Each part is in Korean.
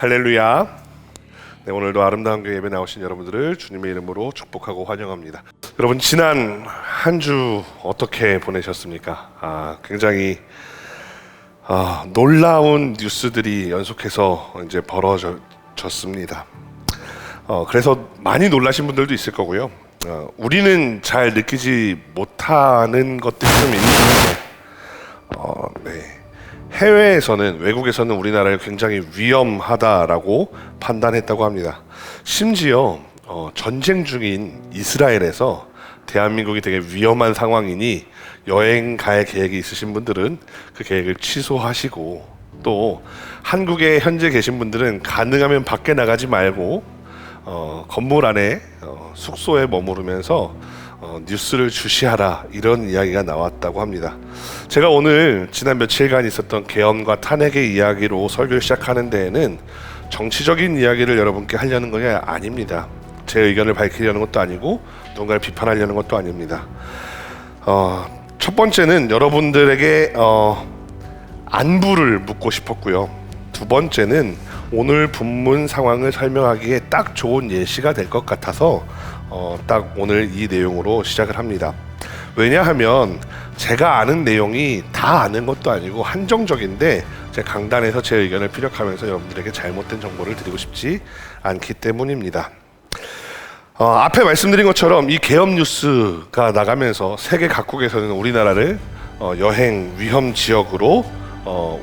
할렐루야. 네, 오늘도 아름다운 교회 예배 나오신 여러분들을 주님의 이름으로 축복하고 환영합니다. 여러분, 지난 한 주 어떻게 보내셨습니까? 굉장히 놀라운 뉴스들이 연속해서 이제 벌어졌습니다. 그래서 많이 놀라신 분들도 있을 거고요. 우리는 잘 느끼지 못하는 것들이 좀 있는데, 네. 해외에서는, 외국에서는 우리나라를 굉장히 위험하다라고 판단했다고 합니다. 심지어 전쟁 중인 이스라엘에서 대한민국이 되게 위험한 상황이니 여행 갈 계획이 있으신 분들은 그 계획을 취소하시고, 또 한국에 현재 계신 분들은 가능하면 밖에 나가지 말고 건물 안에 숙소에 머무르면서 뉴스를 주시하라, 이런 이야기가 나왔다고 합니다. 제가 오늘 지난 며칠간 있었던 계엄과 탄핵의 이야기로 설교를 시작하는 데에는 정치적인 이야기를 여러분께 하려는 것이 아닙니다. 제 의견을 밝히려는 것도 아니고 누군가를 비판하려는 것도 아닙니다. 첫 번째는 여러분들에게 안부를 묻고 싶었고요. 두 번째는 오늘 본문 상황을 설명하기에 딱 좋은 예시가 될 것 같아서 딱 오늘 이 내용으로 시작을 합니다. 왜냐하면 제가 아는 내용이 다 아는 것도 아니고 한정적인데, 제가 강단에서 제 의견을 피력하면서 여러분들에게 잘못된 정보를 드리고 싶지 않기 때문입니다. 앞에 말씀드린 것처럼 이 계엄 뉴스가 나가면서 세계 각국에서는 우리나라를 여행 위험 지역으로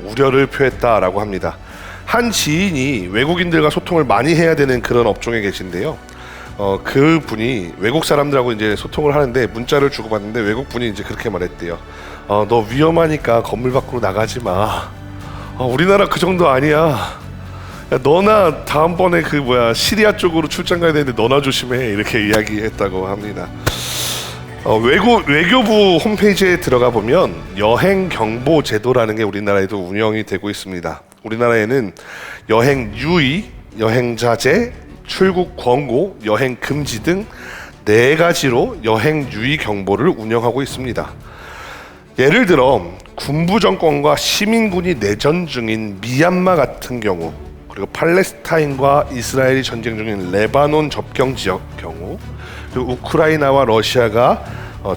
우려를 표했다라고 합니다. 한 지인이 외국인들과 소통을 많이 해야 되는 그런 업종에 계신데요. 그 분이 외국 사람들하고 이제 소통을 하는데 문자를 주고받는데 외국 분이 이제 그렇게 말했대요. 너 위험하니까 건물 밖으로 나가지 마. 우리나라 그 정도 아니야. 야, 너나 다음번에 시리아 쪽으로 출장 가야 되는데 너나 조심해, 이렇게 이야기했다고 합니다. 외교부 홈페이지에 들어가 보면 여행 경보 제도라는 게 우리나라에도 운영이 되고 있습니다. 우리나라에는 여행 유의, 여행 자제, 출국 권고, 여행 금지 등 4가지로 여행 유의 경보를 운영하고 있습니다. 예를 들어 군부 정권과 시민군이 내전 중인 미얀마 같은 경우, 그리고 팔레스타인과 이스라엘이 전쟁 중인 레바논 접경 지역 경우, 그리고 우크라이나와 러시아가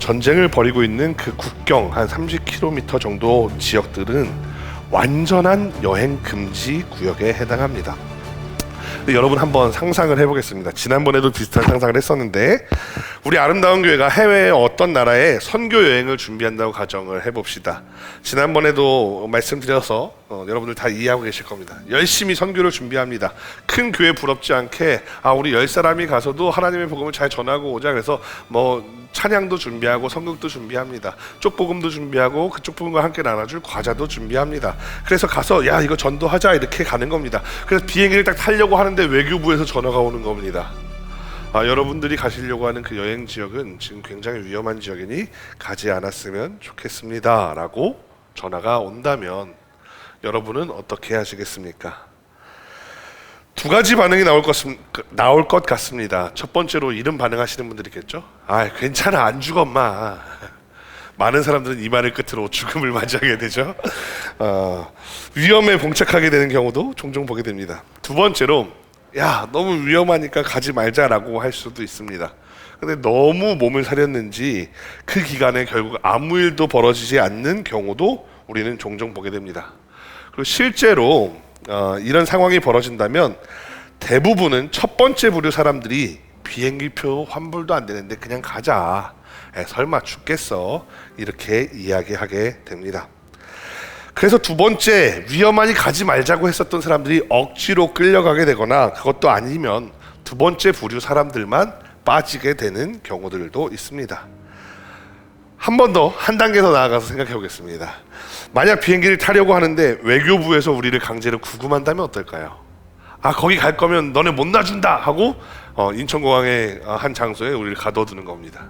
전쟁을 벌이고 있는 그 국경 한 30km 정도 지역들은 완전한 여행 금지 구역에 해당합니다. 여러분, 한번 상상을 해보겠습니다. 지난번에도 비슷한 상상을 했었는데, 우리 아름다운 교회가 해외의 어떤 나라에 선교 여행을 준비한다고 가정을 해봅시다. 지난번에도 말씀드려서 여러분들 다 이해하고 계실 겁니다. 열심히 선교를 준비합니다. 큰 교회 부럽지 않게 우리 10사람이 가서도 하나님의 복음을 잘 전하고 오자, 그래서 찬양도 준비하고 성극도 준비합니다. 쪽복음도 준비하고 그쪽 부분과 함께 나눠줄 과자도 준비합니다. 그래서 가서 이거 전도하자, 이렇게 가는 겁니다. 그래서 비행기를 딱 타려고 하는데 외교부에서 전화가 오는 겁니다. 여러분들이 가시려고 하는 그 여행 지역은 지금 굉장히 위험한 지역이니 가지 않았으면 좋겠습니다 라고 전화가 온다면 여러분은 어떻게 하시겠습니까? 2가지 반응이 나올 것 같습니다. 첫 번째로 이런 반응하시는 분들이 있겠죠. 괜찮아, 안 죽어 엄마. 많은 사람들은 이 말을 끝으로 죽음을 맞이하게 되죠. 위험에 봉착하게 되는 경우도 종종 보게 됩니다. 두 번째로 너무 위험하니까 가지 말자라고 할 수도 있습니다. 근데 너무 몸을 사렸는지 그 기간에 결국 아무 일도 벌어지지 않는 경우도 우리는 종종 보게 됩니다. 그리고 실제로 이런 상황이 벌어진다면 대부분은 첫 번째 부류 사람들이 비행기표 환불도 안 되는데 그냥 가자, 설마 죽겠어, 이렇게 이야기하게 됩니다. 그래서 두 번째, 위험하니 가지 말자고 했었던 사람들이 억지로 끌려가게 되거나, 그것도 아니면 두 번째 부류 사람들만 빠지게 되는 경우들도 있습니다. 한 단계 더 나아가서 생각해 보겠습니다. 만약 비행기를 타려고 하는데 외교부에서 우리를 강제로 구금한다면 어떨까요? 거기 갈 거면 너네 못 놔준다 하고 인천공항의 한 장소에 우리를 가둬두는 겁니다.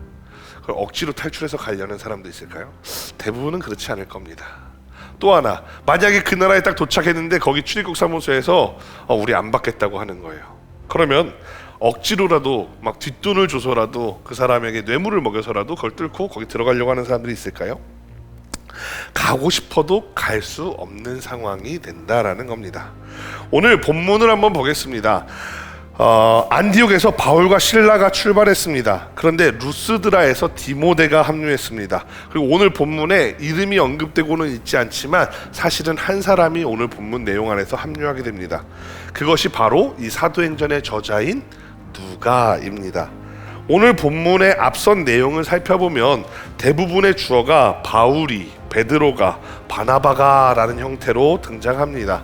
그걸 억지로 탈출해서 가려는 사람도 있을까요? 대부분은 그렇지 않을 겁니다. 또 하나, 만약에 그 나라에 딱 도착했는데 거기 출입국 사무소에서 우리 안 받겠다고 하는 거예요. 그러면 억지로라도 뒷돈을 줘서라도 그 사람에게 뇌물을 먹여서라도 그걸 뚫고 거기 들어가려고 하는 사람들이 있을까요? 가고 싶어도 갈 수 없는 상황이 된다라는 겁니다. 오늘 본문을 한번 보겠습니다. 안디옥에서 바울과 실라가 출발했습니다. 그런데 루스드라에서 디모데가 합류했습니다. 그리고 오늘 본문에 이름이 언급되고는 있지 않지만 사실은 한 사람이 오늘 본문 내용 안에서 합류하게 됩니다. 그것이 바로 이 사도행전의 저자인 누가입니다. 오늘 본문의 앞선 내용을 살펴보면 대부분의 주어가 바울이, 베드로가, 바나바가 라는 형태로 등장합니다.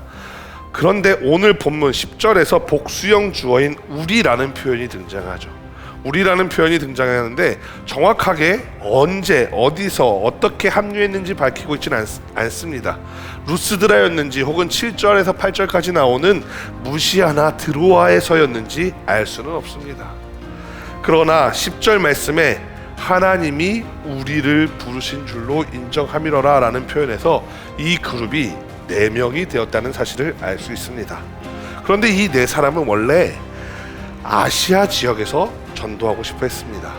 그런데 오늘 본문 10절에서 복수형 주어인 우리라는 표현이 등장하죠. 우리라는 표현이 등장하는데 정확하게 언제, 어디서, 어떻게 합류했는지 밝히고 있지는 않습니다. 루스드라였는지 혹은 7절에서 8절까지 나오는 무시아나 드로아에서였는지 알 수는 없습니다. 그러나 10절 말씀에 하나님이 우리를 부르신 줄로 인정함이러라 라는 표현에서 이 그룹이 4명이 되었다는 사실을 알 수 있습니다. 그런데 이 4사람은 원래 아시아 지역에서 전도하고 싶어 했습니다.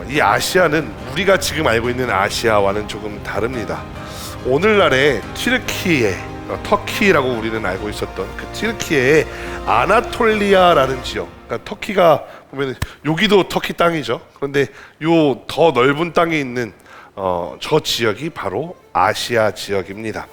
이 아시아는 우리가 지금 알고 있는 아시아와는 조금 다릅니다. 오늘날의 튀르키예, 터키라고 우리는 알고 있었던 그 튀르키예의 아나톨리아라는 지역, 그러니까 터키가 보면 여기도 터키 땅이죠. 그런데 요 더 넓은 땅에 있는 저 지역이 바로 아시아 지역입니다.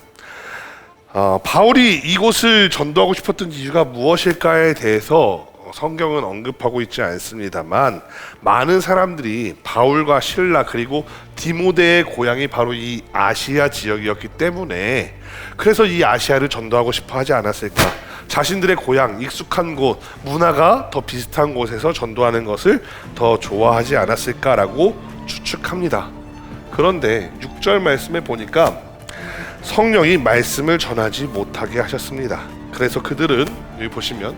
바울이 이곳을 전도하고 싶었던 이유가 무엇일까에 대해서 성경은 언급하고 있지 않습니다만 많은 사람들이 바울과 실라 그리고 디모데의 고향이 바로 이 아시아 지역이었기 때문에 그래서 이 아시아를 전도하고 싶어 하지 않았을까, 자신들의 고향, 익숙한 곳, 문화가 더 비슷한 곳에서 전도하는 것을 더 좋아하지 않았을까라고 추측합니다. 그런데 6절 말씀에 보니까 성령이 말씀을 전하지 못하게 하셨습니다. 그래서 그들은 여기 보시면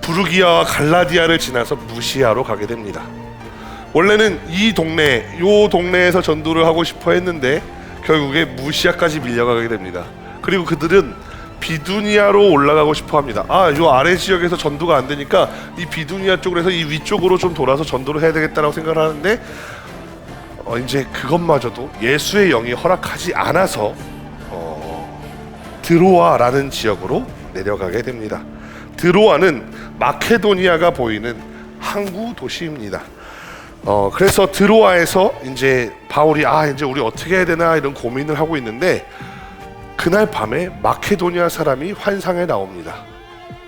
부르기아와 갈라디아를 지나서 무시아로 가게 됩니다. 원래는 요 동네에서 전도를 하고 싶어 했는데 결국에 무시아까지 밀려가게 됩니다. 그리고 그들은 비두니아로 올라가고 싶어 합니다. 요 아래 지역에서 전도가 안 되니까 이 비두니아 쪽으로 해서 이 위쪽으로 좀 돌아서 전도를 해야 되겠다라고 생각을 하는데 이제 그것마저도 예수의 영이 허락하지 않아서 드로아라는 지역으로 내려가게 됩니다. 드로아는 마케도니아가 보이는 항구 도시입니다. 그래서 드로아에서 이제 바울이 이제 우리 어떻게 해야 되나 이런 고민을 하고 있는데 그날 밤에 마케도니아 사람이 환상에 나옵니다.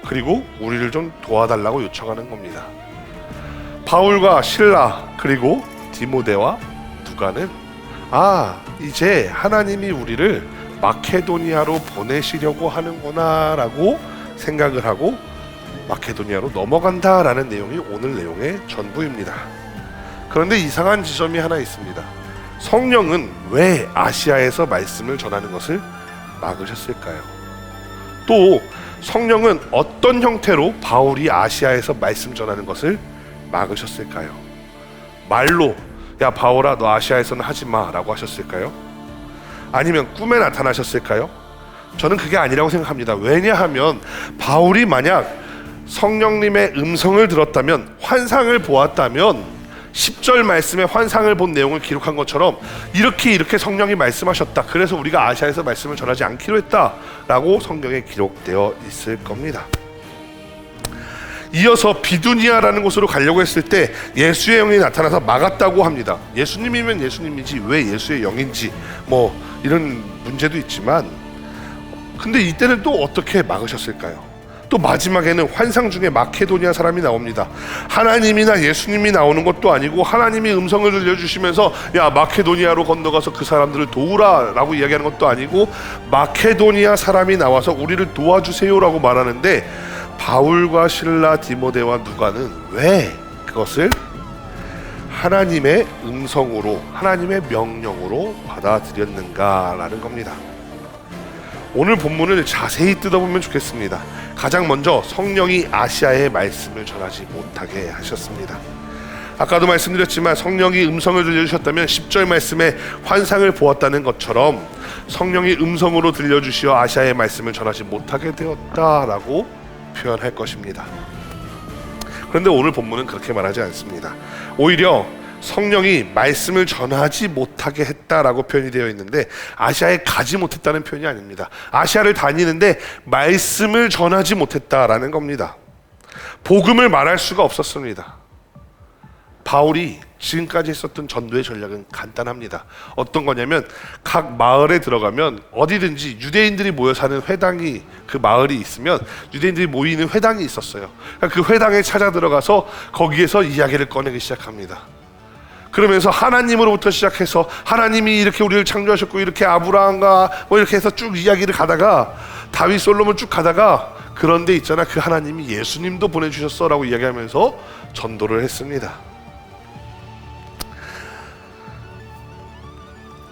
그리고 우리를 좀 도와달라고 요청하는 겁니다. 바울과 실라 그리고 디모데와 누가는 이제 하나님이 우리를 마케도니아로 보내시려고 하는구나 라고 생각을 하고 마케도니아로 넘어간다 라는 내용이 오늘 내용의 전부입니다. 그런데 이상한 지점이 하나 있습니다. 성령은 왜 아시아에서 말씀을 전하는 것을 막으셨을까요? 또 성령은 어떤 형태로 바울이 아시아에서 말씀 전하는 것을 막으셨을까요? 말로 야 바울아 너 아시아에서는 하지마 라고 하셨을까요? 아니면 꿈에 나타나셨을까요? 저는 그게 아니라고 생각합니다. 왜냐하면 바울이 만약 성령님의 음성을 들었다면, 환상을 보았다면 10절 말씀에 환상을 본 내용을 기록한 것처럼 이렇게 성령이 말씀하셨다, 그래서 우리가 아시아에서 말씀을 전하지 않기로 했다 라고 성경에 기록되어 있을 겁니다. 이어서 비두니아라는 곳으로 가려고 했을 때 예수의 영이 나타나서 막았다고 합니다. 예수님이면 예수님이지 왜 예수의 영인지 이런 문제도 있지만, 근데 이때는 또 어떻게 막으셨을까요? 또 마지막에는 환상 중에 마케도니아 사람이 나옵니다. 하나님이나 예수님이 나오는 것도 아니고 하나님이 음성을 들려주시면서 야 마케도니아로 건너가서 그 사람들을 도우라 라고 이야기하는 것도 아니고 마케도니아 사람이 나와서 우리를 도와주세요 라고 말하는데, 바울과 실라, 디모데와 누가는 왜 그것을 하나님의 음성으로, 하나님의 명령으로 받아들였는가라는 겁니다. 오늘 본문을 자세히 뜯어보면 좋겠습니다. 가장 먼저 성령이 아시아의 말씀을 전하지 못하게 하셨습니다. 아까도 말씀드렸지만 성령이 음성을 들려주셨다면 10절 말씀에 환상을 보았다는 것처럼 성령이 음성으로 들려주시어 아시아의 말씀을 전하지 못하게 되었다라고 표현할 것입니다. 그런데 오늘 본문은 그렇게 말하지 않습니다. 오히려 성령이 말씀을 전하지 못하게 했다라고 표현이 되어 있는데, 아시아에 가지 못했다는 표현이 아닙니다. 아시아를 다니는데 말씀을 전하지 못했다라는 겁니다. 복음을 말할 수가 없었습니다. 바울이 지금까지 했었던 전도의 전략은 간단합니다. 어떤 거냐면, 각 마을에 들어가면 어디든지 유대인들이 모여 사는 회당이, 그 마을이 있으면 유대인들이 모이는 회당이 있었어요. 그 회당에 찾아 들어가서 거기에서 이야기를 꺼내기 시작합니다. 그러면서 하나님으로부터 시작해서, 하나님이 이렇게 우리를 창조하셨고 이렇게 아브라함과 뭐 이렇게 해서 쭉 이야기를 가다가, 다윗 솔로몬 쭉 가다가, 그런데 있잖아, 그 하나님이 예수님도 보내주셨어 라고 이야기하면서 전도를 했습니다.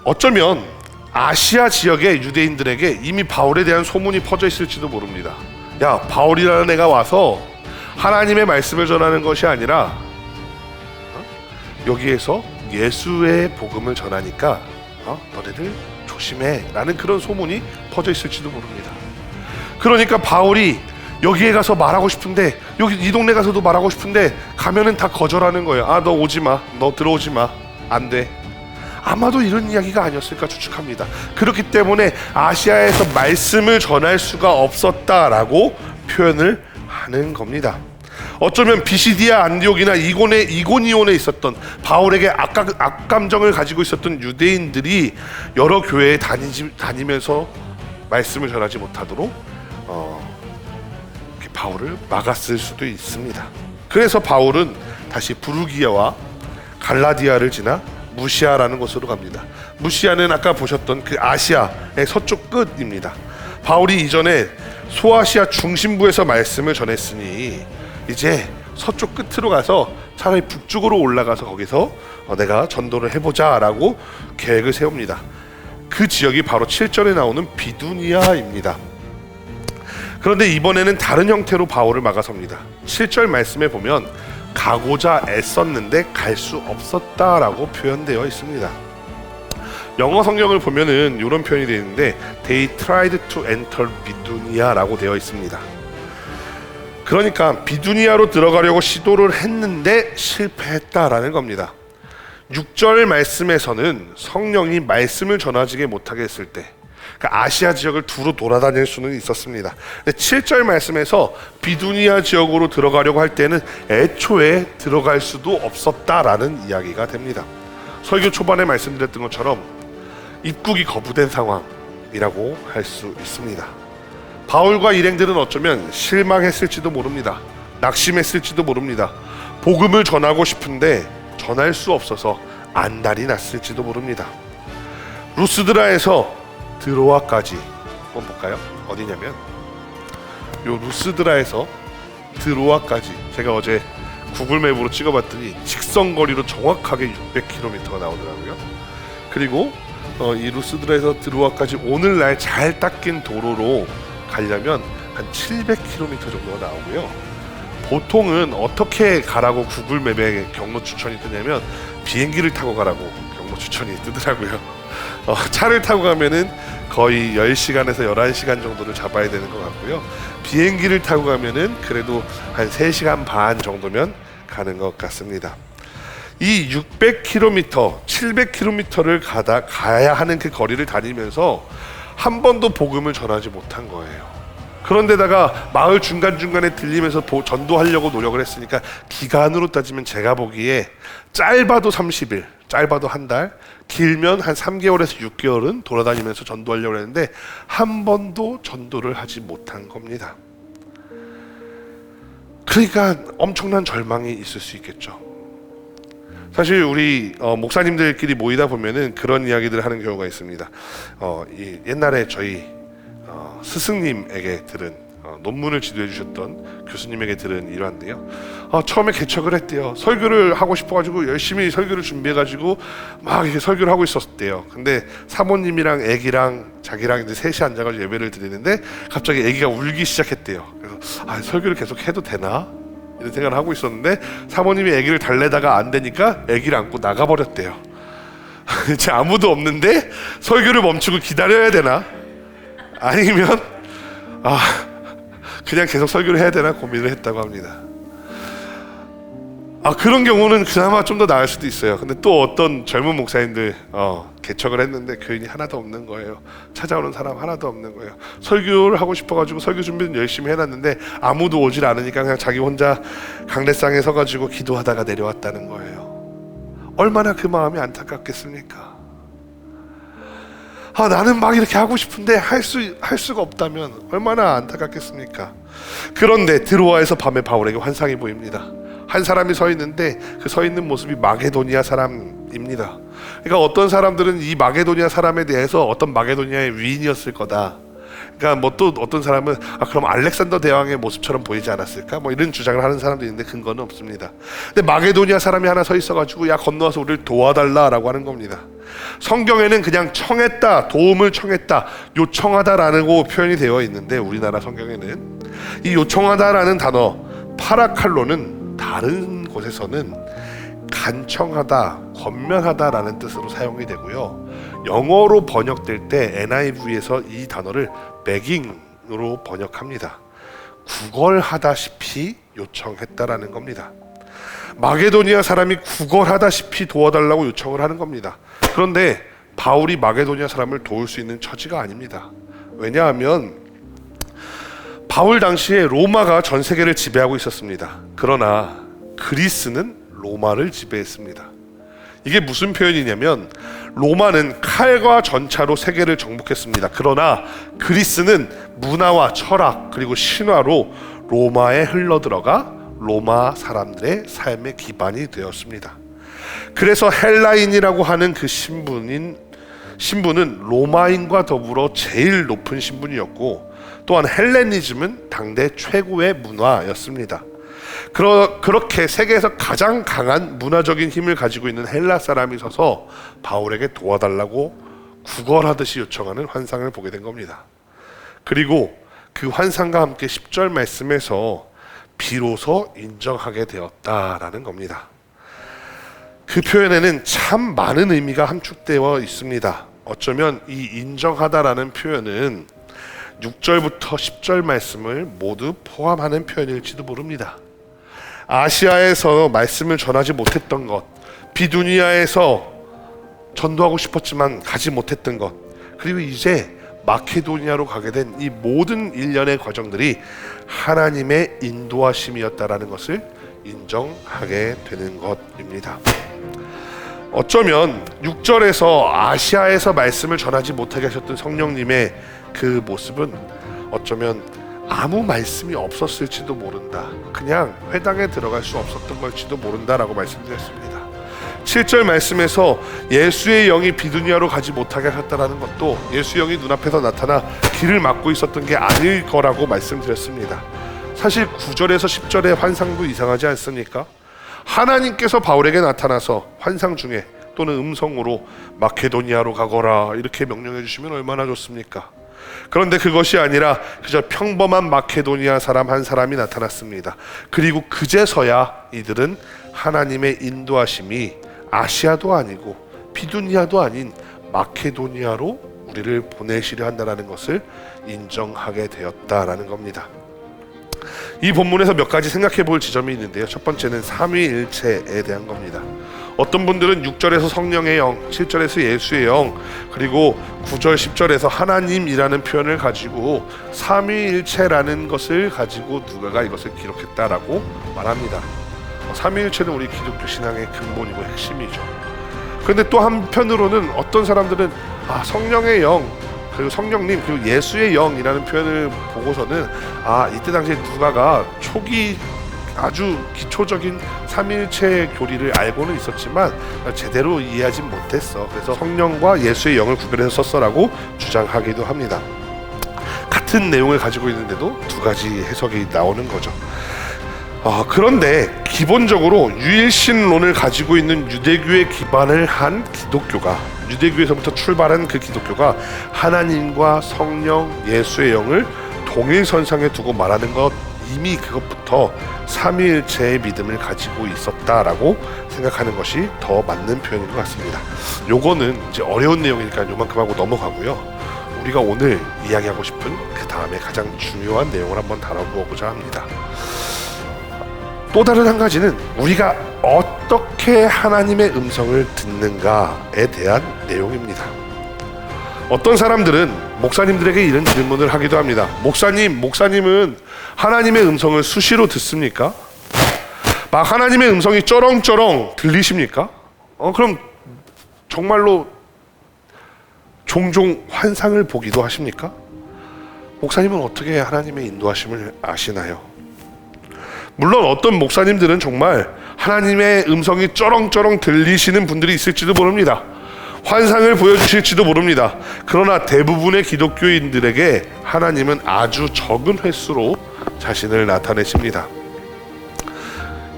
어쩌면 아시아 지역의 유대인들에게 이미 바울에 대한 소문이 퍼져 있을지도 모릅니다. 야, 바울이라는 애가 와서 하나님의 말씀을 전하는 것이 아니라 여기에서 예수의 복음을 전하니까 너네들 조심해 라는 그런 소문이 퍼져 있을지도 모릅니다. 그러니까 바울이 여기에 가서 말하고 싶은데, 여기 이 동네 가서도 말하고 싶은데 가면은 다 거절하는 거예요. 아, 너 오지 마, 너 들어오지 마, 안 돼. 아마도 이런 이야기가 아니었을까 추측합니다. 그렇기 때문에 아시아에서 말씀을 전할 수가 없었다라고 표현을 하는 겁니다. 어쩌면 비시디아, 안디옥이나 이고니온에 있었던 바울에게 악감정을 가지고 있었던 유대인들이 여러 교회에 다니면서 말씀을 전하지 못하도록 바울을 막았을 수도 있습니다. 그래서 바울은 다시 부르기아와 갈라디아를 지나 무시아라는 곳으로 갑니다. 무시아는 아까 보셨던 그 아시아의 서쪽 끝입니다. 바울이 이전에 소아시아 중심부에서 말씀을 전했으니 이제 서쪽 끝으로 가서 차라리 북쪽으로 올라가서 거기서 내가 전도를 해보자 라고 계획을 세웁니다. 그 지역이 바로 7절에 나오는 비두니아입니다. 그런데 이번에는 다른 형태로 바울을 막아섭니다. 7절 말씀에 보면 가고자 애썼는데 갈 수 없었다라고 표현되어 있습니다. 영어 성경을 보면은 이런 표현이 되어 있는데 They tried to enter 비두니아라고 되어 있습니다. 그러니까 비두니아로 들어가려고 시도를 했는데 실패했다라는 겁니다. 6절 말씀에서는 성령이 말씀을 전하지게 못하게 했을 때, 그러니까 아시아 지역을 두루 돌아다닐 수는 있었습니다. 근데 7절 말씀에서 비두니아 지역으로 들어가려고 할 때는 애초에 들어갈 수도 없었다라는 이야기가 됩니다. 설교 초반에 말씀드렸던 것처럼 입국이 거부된 상황이라고 할 수 있습니다. 바울과 일행들은 어쩌면 실망했을지도 모릅니다. 낙심했을지도 모릅니다. 복음을 전하고 싶은데 전할 수 없어서 안달이 났을지도 모릅니다. 루스드라에서 드로아까지 한번 볼까요? 어디냐면 요 루스드라에서 드로아까지, 제가 어제 구글맵으로 찍어봤더니 직선거리로 정확하게 600km가 나오더라고요. 그리고 이 루스드라에서 드로아까지 오늘날 잘 닦인 도로로 가려면 한 700km 정도가 나오고요. 보통은 어떻게 가라고 구글맵에 경로 추천이 뜨냐면 비행기를 타고 가라고 경로 추천이 뜨더라고요. 차를 타고 가면은 거의 10시간에서 11시간 정도를 잡아야 되는 것 같고요. 비행기를 타고 가면은 그래도 한 3시간 반 정도면 가는 것 같습니다. 이 600km, 700km를 가야 하는 그 거리를 다니면서 한 번도 복음을 전하지 못한 거예요. 그런데다가 마을 중간중간에 들리면서 전도하려고 노력을 했으니까 기간으로 따지면 제가 보기에 짧아도 30일, 짧아도 한 달, 길면 한 3개월에서 6개월은 돌아다니면서 전도하려고 했는데 한 번도 전도를 하지 못한 겁니다. 그러니까 엄청난 절망이 있을 수 있겠죠. 사실 우리 목사님들끼리 모이다 보면은 그런 이야기들을 하는 경우가 있습니다. 옛날에 저희 스승님에게 들은 논문을 지도해 주셨던 교수님에게 들은 일화인데요. 처음에 개척을 했대요. 설교를 하고 싶어가지고 열심히 설교를 준비해가지고 막 이렇게 설교를 하고 있었대요. 근데 사모님이랑 애기랑 자기랑 이제 셋이 앉아가지고 예배를 드리는데 갑자기 애기가 울기 시작했대요. 그래서 설교를 계속 해도 되나? 이런 생각을 하고 있었는데 사모님이 애기를 달래다가 안 되니까 애기를 안고 나가버렸대요. 이제 아무도 없는데 설교를 멈추고 기다려야 되나? 아니면 그냥 계속 설교를 해야 되나 고민을 했다고 합니다. 그런 경우는 그나마 좀 더 나을 수도 있어요. 근데 또 어떤 젊은 목사님들 개척을 했는데 교인이 하나도 없는 거예요. 찾아오는 사람 하나도 없는 거예요. 설교를 하고 싶어가지고 설교 준비는 열심히 해놨는데 아무도 오질 않으니까 그냥 자기 혼자 강대상에 서가지고 기도하다가 내려왔다는 거예요. 얼마나 그 마음이 안타깝겠습니까? 나는 막 이렇게 하고 싶은데 할 수가 없다면 얼마나 안타깝겠습니까? 그런데 드로아에서 밤에 바울에게 환상이 보입니다. 한 사람이 서 있는데 그 서 있는 모습이 마게도니아 사람입니다. 그러니까 어떤 사람들은 이 마게도니아 사람에 대해서 어떤 마게도니아의 위인이었을 거다. 그러니까 뭐 또 어떤 사람은 그럼 알렉산더 대왕의 모습처럼 보이지 않았을까? 뭐 이런 주장을 하는 사람도 있는데 근거는 없습니다. 근데 마게도니아 사람이 하나 서 있어가지고 야 건너와서 우리를 도와달라라고 하는 겁니다. 성경에는 그냥 청했다, 도움을 청했다, 요청하다라고 표현이 되어 있는데 우리나라 성경에는 이 요청하다라는 단어 파라칼로는 다른 곳에서는 간청하다, 권면하다라는 뜻으로 사용이 되고요. 영어로 번역될 때 NIV에서 이 단어를 begging으로 번역합니다. 구걸하다시피 요청했다라는 겁니다. 마게도니아 사람이 구걸하다시피 도와달라고 요청을 하는 겁니다. 그런데 바울이 마게도니아 사람을 도울 수 있는 처지가 아닙니다. 왜냐하면 바울 당시에 로마가 전 세계를 지배하고 있었습니다. 그러나 그리스는 로마를 지배했습니다. 이게 무슨 표현이냐면 로마는 칼과 전차로 세계를 정복했습니다. 그러나 그리스는 문화와 철학 그리고 신화로 로마에 흘러들어가 로마 사람들의 삶의 기반이 되었습니다. 그래서 헬라인이라고 하는 그 신분은 로마인과 더불어 제일 높은 신분이었고 또한 헬레니즘은 당대 최고의 문화였습니다. 그렇게 세계에서 가장 강한 문화적인 힘을 가지고 있는 헬라 사람이 서서 바울에게 도와달라고 구걸하듯이 요청하는 환상을 보게 된 겁니다. 그리고 그 환상과 함께 10절 말씀에서 비로소 인정하게 되었다라는 겁니다. 그 표현에는 참 많은 의미가 함축되어 있습니다. 어쩌면 이 인정하다라는 표현은 6절부터 10절 말씀을 모두 포함하는 표현일지도 모릅니다. 아시아에서 말씀을 전하지 못했던 것, 비두니아에서 전도하고 싶었지만 가지 못했던 것, 그리고 이제 마케도니아로 가게 된 이 모든 일련의 과정들이 하나님의 인도하심이었다라는 것을 인정하게 되는 것입니다. 어쩌면 6절에서 아시아에서 말씀을 전하지 못하게 하셨던 성령님의 그 모습은 어쩌면 아무 말씀이 없었을지도 모른다. 그냥 회당에 들어갈 수 없었던 걸지도 모른다라고 말씀드렸습니다. 7절 말씀에서 예수의 영이 비두니아로 가지 못하게 하셨다는 것도 예수의 영이 눈앞에서 나타나 길을 막고 있었던 게 아닐 거라고 말씀드렸습니다. 사실 9절에서 10절의 환상도 이상하지 않습니까? 하나님께서 바울에게 나타나서 환상 중에 또는 음성으로 마케도니아로 가거라 이렇게 명령해 주시면 얼마나 좋습니까? 그런데 그것이 아니라 그저 평범한 마케도니아 사람 한 사람이 나타났습니다. 그리고 그제서야 이들은 하나님의 인도하심이 아시아도 아니고 비두니아도 아닌 마케도니아로 우리를 보내시려 한다는 것을 인정하게 되었다라는 겁니다. 이 본문에서 몇 가지 생각해 볼 지점이 있는데요. 첫 번째는 삼위일체에 대한 겁니다. 어떤 분들은 6절에서 성령의 영, 7절에서 예수의 영, 그리고 9절, 10절에서 하나님이라는 표현을 가지고 삼위일체라는 것을 가지고 누가가 이것을 기록했다라고 말합니다. 삼위일체는 우리 기독교 신앙의 근본이고 핵심이죠. 그런데 또 한편으로는 어떤 사람들은 성령의 영, 그리고 성령님, 그리고 예수의 영이라는 표현을 보고서는 이때 당시에 누가가 초기 아주 기초적인 삼위일체 교리를 알고는 있었지만 제대로 이해하지 못했어. 그래서 성령과 예수의 영을 구별해서 썼어라고 주장하기도 합니다. 같은 내용을 가지고 있는데도 두 가지 해석이 나오는 거죠. 그런데 기본적으로 유일신론을 가지고 있는 유대교의 기반을 한 기독교가, 유대교에서부터 출발한 그 기독교가 하나님과 성령, 예수의 영을 동일선상에 두고 말하는 것, 이미 그것부터 삼위일체의 믿음을 가지고 있었다라고 생각하는 것이 더 맞는 표현인 것 같습니다. 요거는 이제 어려운 내용이니까 요만큼 하고 넘어가고요. 우리가 오늘 이야기하고 싶은 그 다음에 가장 중요한 내용을 한번 다뤄보고자 합니다. 또 다른 한 가지는 우리가 어떻게 하나님의 음성을 듣는가에 대한 내용입니다. 어떤 사람들은 목사님들에게 이런 질문을 하기도 합니다. 목사님은 하나님의 음성을 수시로 듣습니까? 막 하나님의 음성이 쩌렁쩌렁 들리십니까? 그럼 정말로 종종 환상을 보기도 하십니까? 목사님은 어떻게 하나님의 인도하심을 아시나요? 물론 어떤 목사님들은 정말 하나님의 음성이 쩌렁쩌렁 들리시는 분들이 있을지도 모릅니다. 환상을 보여주실지도 모릅니다. 그러나 대부분의 기독교인들에게 하나님은 아주 적은 횟수로 자신을 나타내십니다.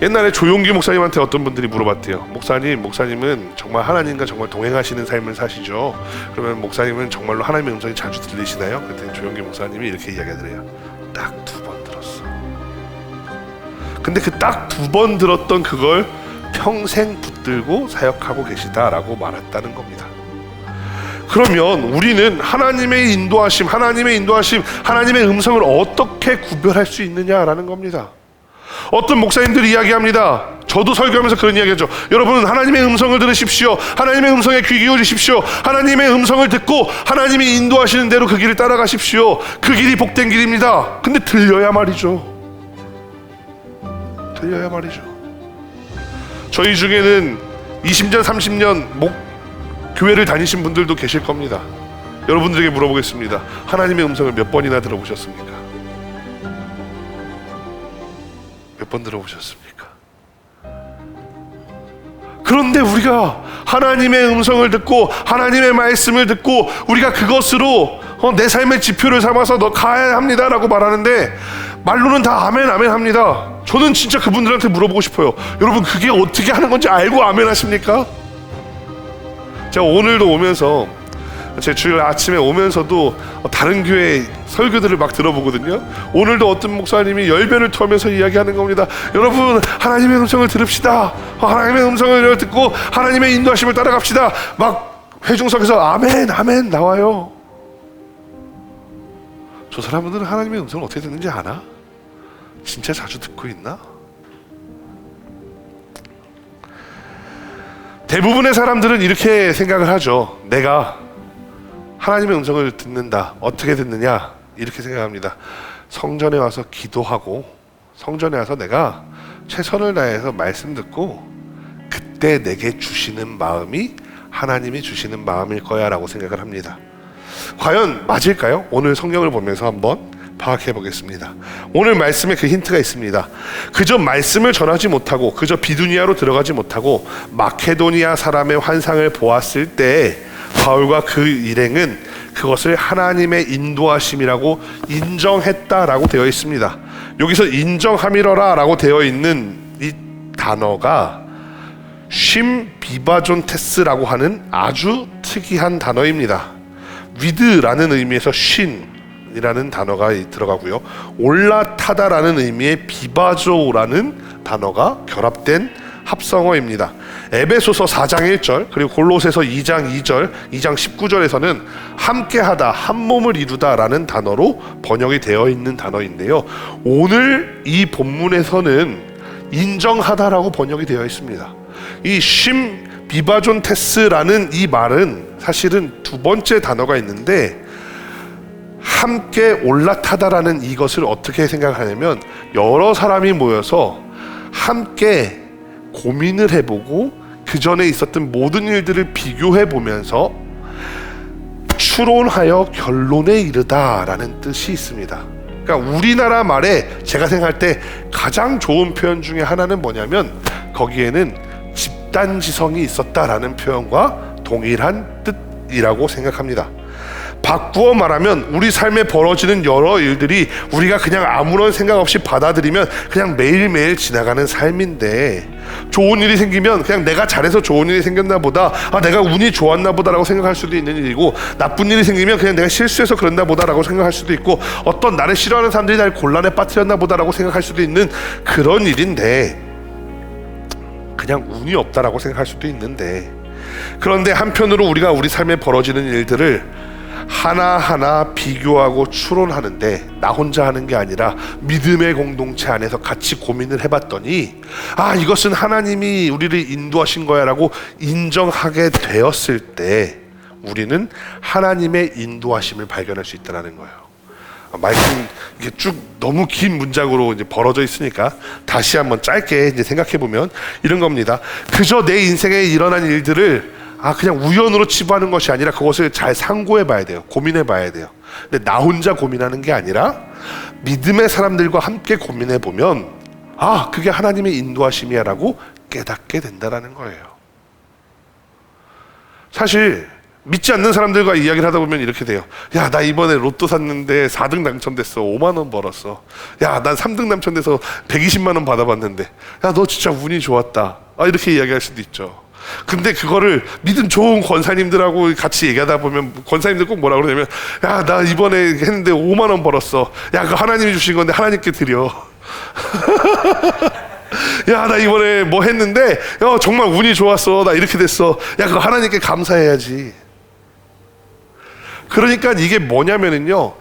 옛날에 조용기 목사님한테 어떤 분들이 물어봤대요. 목사님은 정말 하나님과 정말 동행하시는 삶을 사시죠? 그러면 목사님은 정말로 하나님의 음성이 자주 들리시나요? 그랬더니 조용기 목사님이 이렇게 이야기하더래요. 딱 2번 들었어. 근데 그 딱 2번 들었던 그걸 평생 붙들고 사역하고 계시다라고 말했다는 겁니다. 그러면 우리는 하나님의 인도하심, 하나님의 음성을 어떻게 구별할 수 있느냐라는 겁니다. 어떤 목사님들이 이야기합니다. 저도 설교하면서 그런 이야기하죠. 여러분, 하나님의 음성을 들으십시오. 하나님의 음성에 귀 기울이십시오. 하나님의 음성을 듣고 하나님이 인도하시는 대로 그 길을 따라가십시오. 그 길이 복된 길입니다. 근데 들려야 말이죠. 저희 중에는 20년, 30년 교회를 다니신 분들도 계실 겁니다. 여러분들에게 물어보겠습니다. 하나님의 음성을 몇 번이나 들어보셨습니까? 몇 번 들어보셨습니까? 그런데 우리가 하나님의 음성을 듣고 하나님의 말씀을 듣고 우리가 그것으로 내 삶의 지표를 삼아서 너 가야 합니다라고 말하는데 말로는 다 아멘 합니다. 저는 진짜 그분들한테 물어보고 싶어요. 여러분, 그게 어떻게 하는 건지 알고 아멘 하십니까? 제가 오늘도 오면서 제 주일 아침에 오면서도 다른 교회 설교들을 막 들어보거든요. 오늘도 어떤 목사님이 열변을 토하면서 이야기하는 겁니다. 여러분, 하나님의 음성을 들읍시다. 하나님의 음성을 듣고 하나님의 인도하심을 따라갑시다. 막 회중석에서 아멘 나와요. 저 사람들은 하나님의 음성을 어떻게 듣는지 아나? 진짜 자주 듣고 있나? 대부분의 사람들은 이렇게 생각을 하죠. 내가 하나님의 음성을 듣는다. 어떻게 듣느냐? 이렇게 생각합니다. 성전에 와서 기도하고 성전에 와서 내가 최선을 다해서 말씀 듣고 그때 내게 주시는 마음이 하나님이 주시는 마음일 거야 라고 생각을 합니다. 과연 맞을까요? 오늘 성경을 보면서 한번 파악해 보겠습니다. 오늘 말씀에 그 힌트가 있습니다. 그저 말씀을 전하지 못하고 그저 비두니아로 들어가지 못하고 마케도니아 사람의 환상을 보았을 때 바울과 그 일행은 그것을 하나님의 인도하심이라고 인정했다라고 되어 있습니다. 여기서 인정함이러라 라고 되어 있는 이 단어가 쉼 비바존테스라고 하는 아주 특이한 단어입니다. 위드라는 의미에서 쉰이라는 단어가 들어가고요. 올라타다라는 의미의 비바조라는 단어가 결합된 합성어입니다. 에베소서 4장 1절 그리고 골로새서 2장 2절 2장 19절에서는 함께하다, 한 몸을 이루다라는 단어로 번역이 되어 있는 단어인데요. 오늘 이 본문에서는 인정하다라고 번역이 되어 있습니다. 이 쉼 비바존테스라는 이 말은 사실은 두 번째 단어가 있는데 함께 올라타다라는 이것을 어떻게 생각하냐면 여러 사람이 모여서 함께 고민을 해보고 그 전에 있었던 모든 일들을 비교해 보면서 추론하여 결론에 이르다라는 뜻이 있습니다. 그러니까 우리나라 말에 제가 생각할 때 가장 좋은 표현 중에 하나는 뭐냐면 거기에는 집단지성이 있었다라는 표현과 동일한 뜻이라고 생각합니다. 바꾸어 말하면 우리 삶에 벌어지는 여러 일들이 우리가 그냥 아무런 생각 없이 받아들이면 그냥 매일매일 지나가는 삶인데 좋은 일이 생기면 그냥 내가 잘해서 좋은 일이 생겼나 보다, 내가 운이 좋았나 보다라고 생각할 수도 있는 일이고, 나쁜 일이 생기면 그냥 내가 실수해서 그랬나 보다라고 생각할 수도 있고, 어떤 나를 싫어하는 사람들이 날 곤란에 빠뜨렸나 보다라고 생각할 수도 있는 그런 일인데, 그냥 운이 없다라고 생각할 수도 있는데, 그런데 한편으로 우리가 우리 삶에 벌어지는 일들을 하나하나 비교하고 추론하는데 나 혼자 하는 게 아니라 믿음의 공동체 안에서 같이 고민을 해봤더니 이것은 하나님이 우리를 인도하신 거야 라고 인정하게 되었을 때 우리는 하나님의 인도하심을 발견할 수 있다는 거예요. 말씀 이게 쭉 너무 긴 문장으로 이제 벌어져 있으니까 다시 한번 짧게 이제 생각해 보면 이런 겁니다. 그저 내 인생에 일어난 일들을 그냥 우연으로 치부하는 것이 아니라 그것을 잘 상고해 봐야 돼요. 고민해 봐야 돼요. 근데 나 혼자 고민하는 게 아니라 믿음의 사람들과 함께 고민해 보면 그게 하나님의 인도하심이야 라고 깨닫게 된다는 거예요. 사실 믿지 않는 사람들과 이야기를 하다 보면 이렇게 돼요. 야, 나 이번에 로또 샀는데 4등 당첨됐어. 5만 원 벌었어. 야, 난 3등 당첨돼서 120만 원 받아봤는데 야, 너 진짜 운이 좋았다. 이렇게 이야기할 수도 있죠. 근데 그거를 믿음 좋은 권사님들하고 같이 얘기하다 보면 권사님들 꼭 뭐라 그러냐면 야, 나 이번에 했는데 5만 원 벌었어. 야, 그거 하나님이 주신 건데 하나님께 드려. 야, 나 이번에 뭐 했는데 정말 운이 좋았어. 나 이렇게 됐어. 야, 그거 하나님께 감사해야지. 그러니까 이게 뭐냐면은요,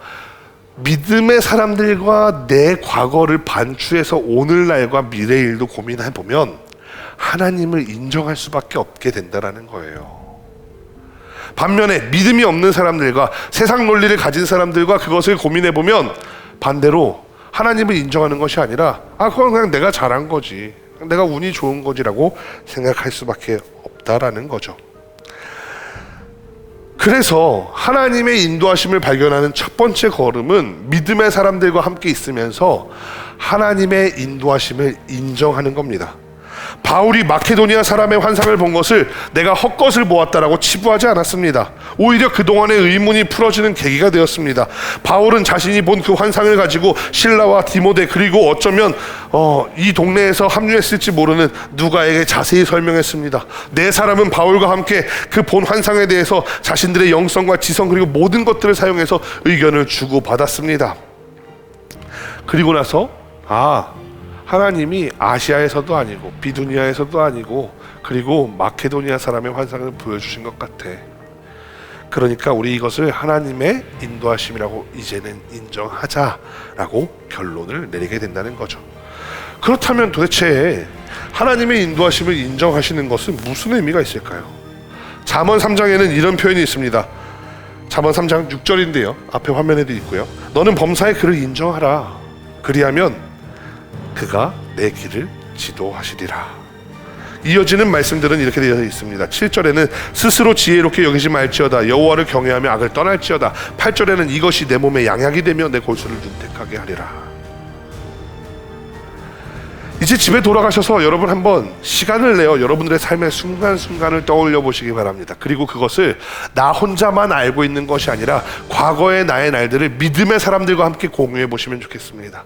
믿음의 사람들과 내 과거를 반추해서 오늘날과 미래의 일도 고민해 보면 하나님을 인정할 수밖에 없게 된다는 거예요. 반면에 믿음이 없는 사람들과 세상 논리를 가진 사람들과 그것을 고민해 보면 반대로 하나님을 인정하는 것이 아니라 그건 그냥 내가 잘한 거지, 내가 운이 좋은 거지라고 생각할 수밖에 없다라는 거죠. 그래서 하나님의 인도하심을 발견하는 첫 번째 걸음은 믿음의 사람들과 함께 있으면서 하나님의 인도하심을 인정하는 겁니다. 바울이 마케도니아 사람의 환상을 본 것을 내가 헛것을 보았다라고 치부하지 않았습니다. 오히려 그동안의 의문이 풀어지는 계기가 되었습니다. 바울은 자신이 본 그 환상을 가지고 실라와 디모데 그리고 어쩌면 이 동네에서 합류했을지 모르는 누가에게 자세히 설명했습니다. 네 사람은 바울과 함께 그 본 환상에 대해서 자신들의 영성과 지성 그리고 모든 것들을 사용해서 의견을 주고받았습니다. 그리고 나서 하나님이 아시아에서도 아니고 비두니아에서도 아니고 그리고 마케도니아 사람의 환상을 보여주신 것 같아. 그러니까 우리 이것을 하나님의 인도하심이라고 이제는 인정하자라고 결론을 내리게 된다는 거죠. 그렇다면 도대체 하나님의 인도하심을 인정하시는 것은 무슨 의미가 있을까요? 잠언 3장에는 이런 표현이 있습니다. 잠언 3장 6절인데요. 앞에 화면에도 있고요. 너는 범사의 그를 인정하라. 그리하면 그가 내 길을 지도하시리라. 이어지는 말씀들은 이렇게 되어 있습니다. 7절에는 스스로 지혜롭게 여기지 말지어다. 여호와를 경외하며 악을 떠날지어다. 8절에는 이것이 내 몸에 양약이 되며 내 골수를 윤택하게 하리라. 이제 집에 돌아가셔서 여러분 한번 시간을 내어 여러분들의 삶의 순간순간을 떠올려 보시기 바랍니다. 그리고 그것을 나 혼자만 알고 있는 것이 아니라 과거의 나의 날들을 믿음의 사람들과 함께 공유해 보시면 좋겠습니다.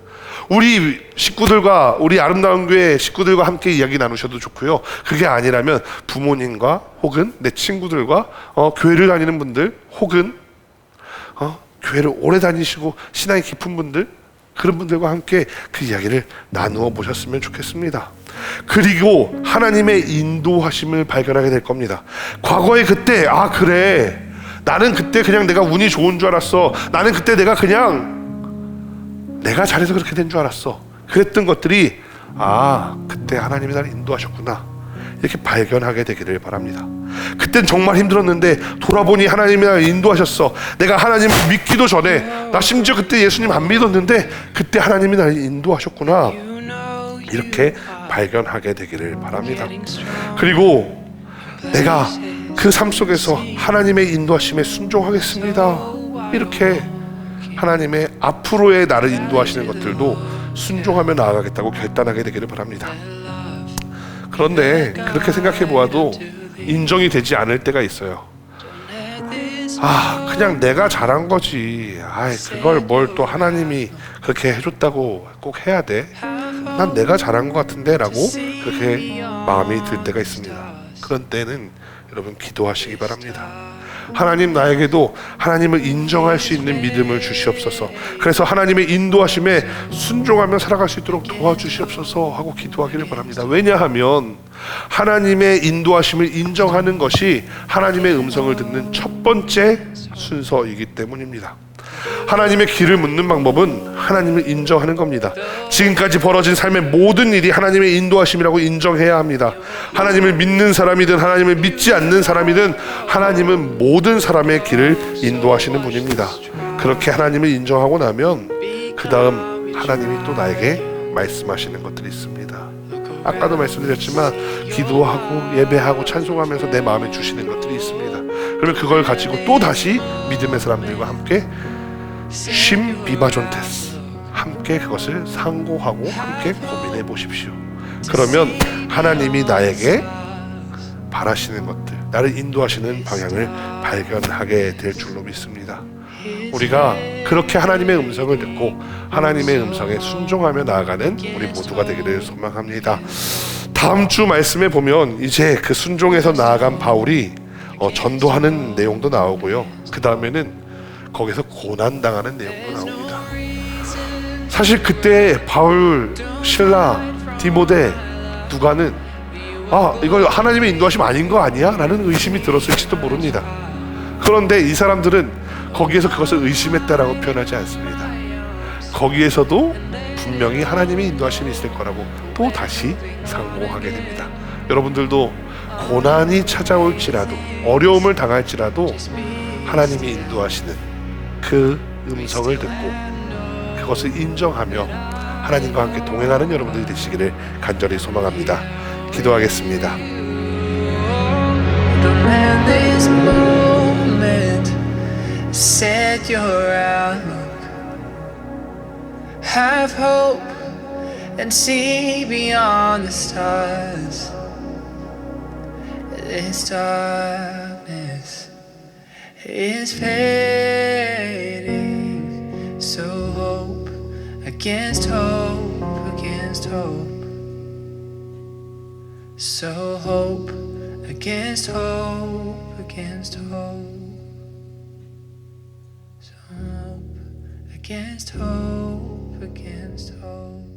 우리 식구들과 우리 아름다운 교회 식구들과 함께 이야기 나누셔도 좋고요. 그게 아니라면 부모님과 혹은 내 친구들과 교회를 다니는 분들 혹은 교회를 오래 다니시고 신앙이 깊은 분들 그런 분들과 함께 그 이야기를 나누어 보셨으면 좋겠습니다. 그리고 하나님의 인도하심을 발견하게 될 겁니다. 과거에 그때 그래 나는 그때 그냥 내가 운이 좋은 줄 알았어. 나는 그때 내가 잘해서 그렇게 된 줄 알았어. 그랬던 것들이 그때 하나님이 나를 인도하셨구나 이렇게 발견하게 되기를 바랍니다. 그땐 정말 힘들었는데 돌아보니 하나님이 나를 인도하셨어. 내가 하나님을 믿기도 전에 나 심지어 그때 예수님 안 믿었는데 그때 하나님이 나를 인도하셨구나 이렇게 발견하게 되기를 바랍니다. 그리고 내가 그 삶 속에서 하나님의 인도하심에 순종하겠습니다. 이렇게 하나님의 앞으로의 나를 인도하시는 것들도 순종하며 나아가겠다고 결단하게 되기를 바랍니다. 그런데 그렇게 생각해 보아도 인정이 되지 않을 때가 있어요. 그냥 내가 잘한 거지. 그걸 뭘 또 하나님이 그렇게 해줬다고 꼭 해야 돼? 난 내가 잘한 것 같은데 라고 그렇게 마음이 들 때가 있습니다. 그런 때는 여러분 기도하시기 바랍니다. 하나님 나에게도 하나님을 인정할 수 있는 믿음을 주시옵소서. 그래서 하나님의 인도하심에 순종하며 살아갈 수 있도록 도와주시옵소서 하고 기도하기를 바랍니다. 왜냐하면 하나님의 인도하심을 인정하는 것이 하나님의 음성을 듣는 첫 번째 순서이기 때문입니다. 하나님의 길을 묻는 방법은 하나님을 인정하는 겁니다. 지금까지 벌어진 삶의 모든 일이 하나님의 인도하심이라고 인정해야 합니다. 하나님을 믿는 사람이든 하나님을 믿지 않는 사람이든 하나님은 모든 사람의 길을 인도하시는 분입니다. 그렇게 하나님을 인정하고 나면 그 다음 하나님이 또 나에게 말씀하시는 것들이 있습니다. 아까도 말씀드렸지만 기도하고 예배하고 찬송하면서 내 마음에 주시는 것들이 있습니다. 그러면 그걸 가지고 또 다시 믿음의 사람들과 함께 쉼 비바존테스, 함께 그것을 상고하고 함께 고민해 보십시오. 그러면 하나님이 나에게 바라시는 것들, 나를 인도하시는 방향을 발견하게 될 줄로 믿습니다. 우리가 그렇게 하나님의 음성을 듣고 하나님의 음성에 순종하며 나아가는 우리 모두가 되기를 소망합니다. 다음 주 말씀에 보면 이제 그 순종에서 나아간 바울이 전도하는 내용도 나오고요. 그 다음에는 거기서 고난당하는 내용도 나옵니다. 사실 그때 바울, 실라, 디모데, 누가는 이거 하나님의 인도하심 아닌 거 아니야? 라는 의심이 들었을지도 모릅니다. 그런데 이 사람들은 거기에서 그것을 의심했다라고 표현하지 않습니다. 거기에서도 분명히 하나님의 인도하심이 있을 거라고 또 다시 상고하게 됩니다. 여러분들도 고난이 찾아올지라도 어려움을 당할지라도 하나님이 인도하시는 그 음성을 듣고 그것을 인정하며 하나님과 함께 동행하는 여러분들이 되시기를 간절히 소망합니다. 기도하겠습니다. Set your outlook, have hope, and see beyond the stars. This darkness is fading, so hope against hope, against hope. So hope against hope, against hope. Hope against hope, against hope.